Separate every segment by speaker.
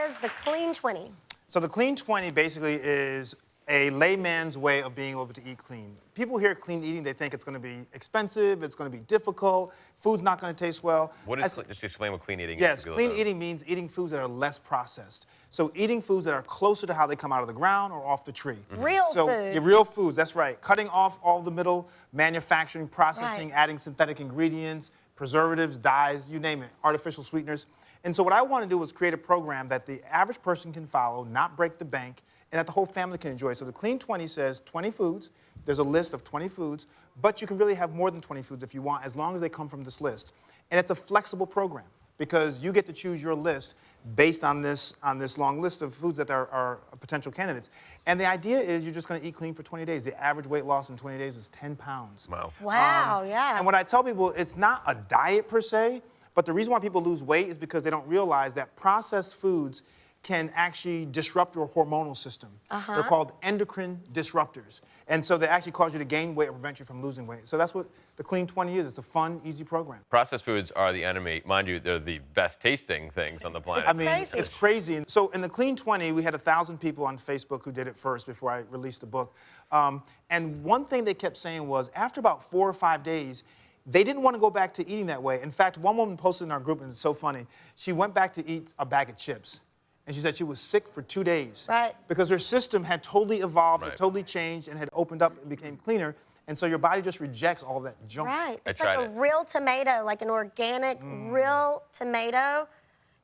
Speaker 1: is the Clean 20?
Speaker 2: So the Clean 20 basically is a layman's way of being able to eat clean. People hear clean eating, they think it's going to be expensive, it's going to be difficult, food's not going to taste well.
Speaker 3: What is, just explain what clean eating is.
Speaker 2: Yes, clean eating means eating foods that are less processed. So eating foods that are closer to how they come out of the ground or off the tree.
Speaker 1: Real food.
Speaker 2: Yeah, real foods, that's right. Cutting off all the middle manufacturing, processing, adding synthetic ingredients, preservatives, dyes, you name it, artificial sweeteners. And so what I want to do is create a program that the average person can follow, not break the bank, and that the whole family can enjoy. So the Clean 20 says 20 foods. There's a list of 20 foods, but you can really have more than 20 foods if you want, as long as they come from this list. And it's a flexible program because you get to choose your list based on this long list of foods that are potential candidates. And the idea is you're just going to eat clean for 20 days. The average weight loss in 20 days is 10 pounds.
Speaker 3: Wow.
Speaker 1: Wow, yeah.
Speaker 2: And what I tell people, it's not a diet per se, but the reason why people lose weight is because they don't realize that processed foods can actually disrupt your hormonal system. They're called endocrine disruptors. And so they actually cause you to gain weight or prevent you from losing weight. So that's what the Clean 20 is. It's a fun, easy program.
Speaker 3: Processed foods are the enemy. Mind you, they're the best tasting things on the planet.
Speaker 1: It's crazy.
Speaker 2: It's crazy. And so in the Clean 20, we had 1,000 people on Facebook who did it first before I released the book. And one thing they kept saying was after about 4 or 5 days, they didn't want to go back to eating that way. In fact, one woman posted in our group, and it's so funny, she went back to eat a bag of chips. And she said she was sick for 2 days.
Speaker 1: Right.
Speaker 2: Because her system had totally evolved, had totally changed, and had opened up and became cleaner. And so your body just rejects all that junk.
Speaker 1: Right. It's like a real tomato, like an organic, real tomato.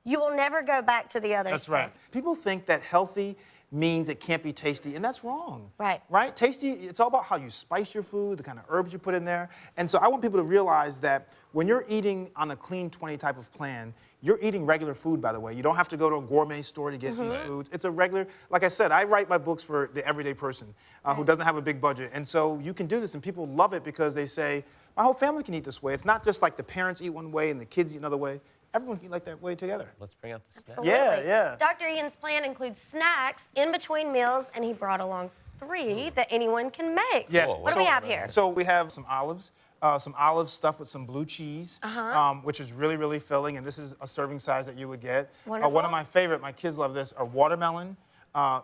Speaker 1: You will never go back to the other stuff.
Speaker 2: That's right. People think that healthy means it can't be tasty, and that's wrong.
Speaker 1: Right.
Speaker 2: Right? Tasty, it's all about how you spice your food, the kind of herbs you put in there. And so I want people to realize that when you're eating on a Clean 20 type of plan, you're eating regular food, by the way. You don't have to go to a gourmet store to get these foods. It's a regular, like I said, I write my books for the everyday person who doesn't have a big budget. And so you can do this, and people love it because they say, my whole family can eat this way. It's not just like the parents eat one way and the kids eat another way. Everyone can eat like that way together.
Speaker 3: Let's bring out the snacks.
Speaker 1: Absolutely.
Speaker 2: Yeah.
Speaker 1: Dr. Ian's plan includes snacks in between meals, and he brought along 3 that anyone can make.
Speaker 2: Yes.
Speaker 3: Cool.
Speaker 1: What do we have here?
Speaker 2: So we have some olives stuffed with some blue cheese, which is really, really filling, and this is a serving size that you would get.
Speaker 1: Wonderful.
Speaker 2: One of my favorite, my kids love this, are watermelon,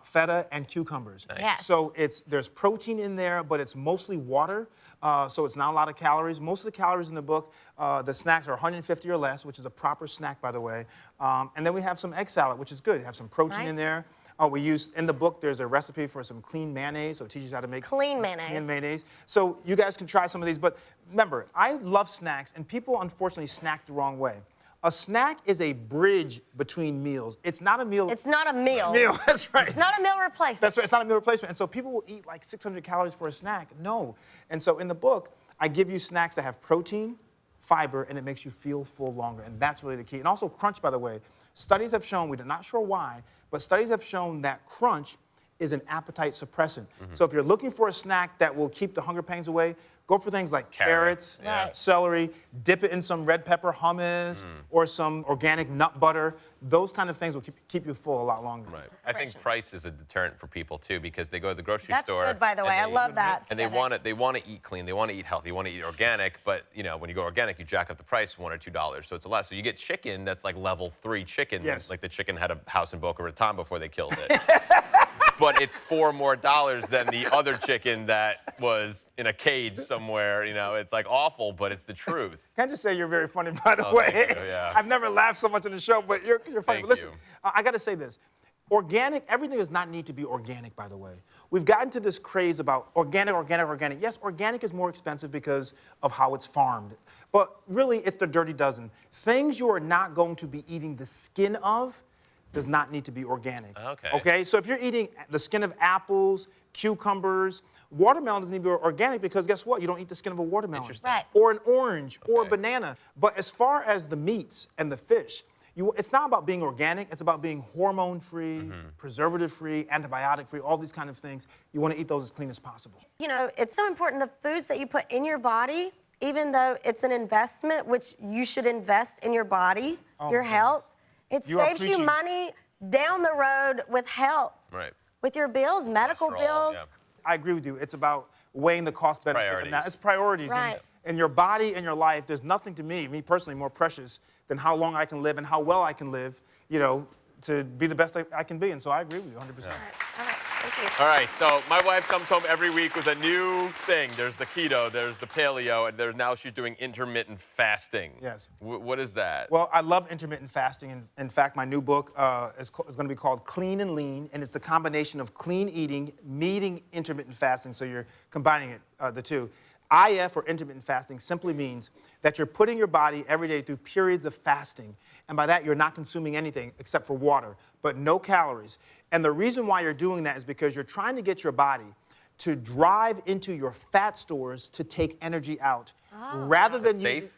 Speaker 2: feta, and cucumbers.
Speaker 3: Nice.
Speaker 1: Yes.
Speaker 2: So there's protein in there, but it's mostly water, so it's not a lot of calories. Most of the calories in the book, the snacks are 150 or less, which is a proper snack, by the way. And then we have some egg salad, which is good. You have some protein in there. We use, in the book, there's a recipe for some clean mayonnaise, so it teaches you how to make
Speaker 1: Clean mayonnaise.
Speaker 2: Clean mayonnaise. So you guys can try some of these, but remember, I love snacks, and people unfortunately snack the wrong way. A snack is a bridge between meals. It's not a meal.
Speaker 1: It's not a meal.
Speaker 2: That's right.
Speaker 1: It's not a meal replacement.
Speaker 2: That's right, it's not a meal replacement. And so people will eat like 600 calories for a snack. No. And so in the book, I give you snacks that have protein, fiber, and it makes you feel full longer. And that's really the key. And also crunch, by the way. Studies have shown, we're not sure why, but studies have shown that crunch is an appetite suppressant. So if you're looking for a snack that will keep the hunger pangs away, go for things like carrots, celery, dip it in some red pepper hummus or some organic nut butter. Those kind of things will keep you full a lot longer.
Speaker 3: Right. I think price is a deterrent for people too, because they go to the grocery
Speaker 1: That's
Speaker 3: store.
Speaker 1: good, by the way. I love that.
Speaker 3: And they want to eat clean, they want to eat healthy, they want to eat organic, but you know, when you go organic, you jack up the price $1 or $2, so it's a lot. So you get chicken that's like level 3 chicken, like the chicken had a house in Boca Raton before they killed it. But it's $4 more than the other chicken that was in a cage somewhere. You know, it's like awful, but it's the truth.
Speaker 2: Can I just say you're very funny, by the way?
Speaker 3: Thank you, yeah.
Speaker 2: I've never laughed so much on the show, but you're funny.
Speaker 3: Thank
Speaker 2: But listen,
Speaker 3: you.
Speaker 2: I got to say this. Organic, everything does not need to be organic, by the way. We've gotten to this craze about organic. Yes, organic is more expensive because of how it's farmed. But really, it's the dirty dozen. Things you are not going to be eating the skin of does not need to be organic. Okay, so if you're eating the skin of apples, cucumbers, watermelon doesn't need to be organic because guess what? You don't eat the skin of a watermelon.
Speaker 3: Interesting.
Speaker 1: Right.
Speaker 2: Or an orange, or a banana. But as far as the meats and the fish, it's not about being organic, it's about being hormone-free, preservative-free, antibiotic-free, all these kind of things. You want to eat those as clean as possible.
Speaker 1: You know, it's so important, the foods that you put in your body, even though it's an investment, which you should invest in your body, your health, it saves you money down the road with health.
Speaker 3: Right.
Speaker 1: With your bills, medical bills.
Speaker 3: Yeah.
Speaker 2: I agree with you. It's about weighing the cost benefit.
Speaker 3: Priorities.
Speaker 2: It's priorities.
Speaker 1: Right.
Speaker 2: In your body and your life, there's nothing to me personally, more precious than how long I can live and how well I can live, you know, to be the best I can be. And so I agree with you 100%.
Speaker 1: All right. Thank you.
Speaker 3: All right, so my wife comes home every week with a new thing. There's the keto, there's the paleo, and now she's doing intermittent fasting.
Speaker 2: Yes.
Speaker 3: What is that?
Speaker 2: Well, I love intermittent fasting. And in fact, my new book is going to be called Clean and Lean, and it's the combination of clean eating, meeting intermittent fasting, so you're combining it, the two. IF, or intermittent fasting, simply means that you're putting your body every day through periods of fasting. And by that, you're not consuming anything except for water, but no calories. And the reason why you're doing that is because you're trying to get your body to drive into your fat stores to take energy out, rather than
Speaker 3: safe?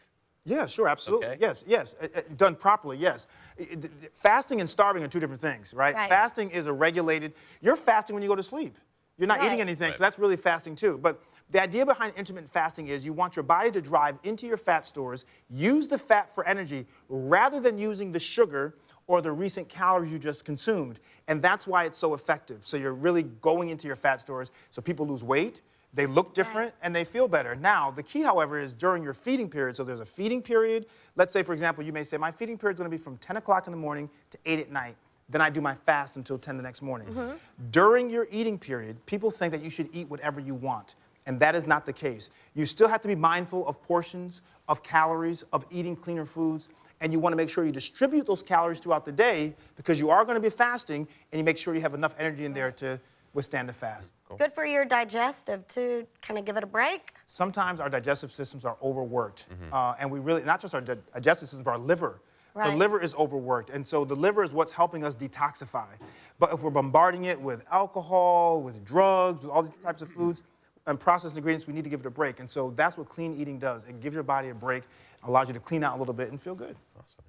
Speaker 2: Yeah, sure, absolutely.
Speaker 3: Okay.
Speaker 2: Yes. Done properly, yes. Fasting and starving are two different things, right? Fasting is a regulated. You're fasting when you go to sleep. You're not eating anything, so that's really fasting too. But the idea behind intermittent fasting is you want your body to drive into your fat stores, use the fat for energy, rather than using the sugar or the recent calories you just consumed. And that's why it's so effective. So you're really going into your fat stores, so people lose weight, they look different, and they feel better. Now, the key, however, is during your feeding period. So there's a feeding period. Let's say, for example, you may say, my feeding period is going to be from 10 o'clock in the morning to 8 at night. Then I do my fast until 10 the next morning. During your eating period, people think that you should eat whatever you want. And that is not the case. You still have to be mindful of portions, of calories, of eating cleaner foods, and you want to make sure you distribute those calories throughout the day, because you are going to be fasting, and you make sure you have enough energy in there to withstand the fast.
Speaker 3: Cool.
Speaker 1: Good for your digestive, too. Kind of give it a break.
Speaker 2: Sometimes our digestive systems are overworked, and we really, not just our digestive systems, but our liver. The liver is overworked, and so the liver is what's helping us detoxify. But if we're bombarding it with alcohol, with drugs, with all these types of foods, and processed ingredients, we need to give it a break. And so that's what clean eating does. It gives your body a break, allows you to clean out a little bit and feel good.
Speaker 3: Awesome.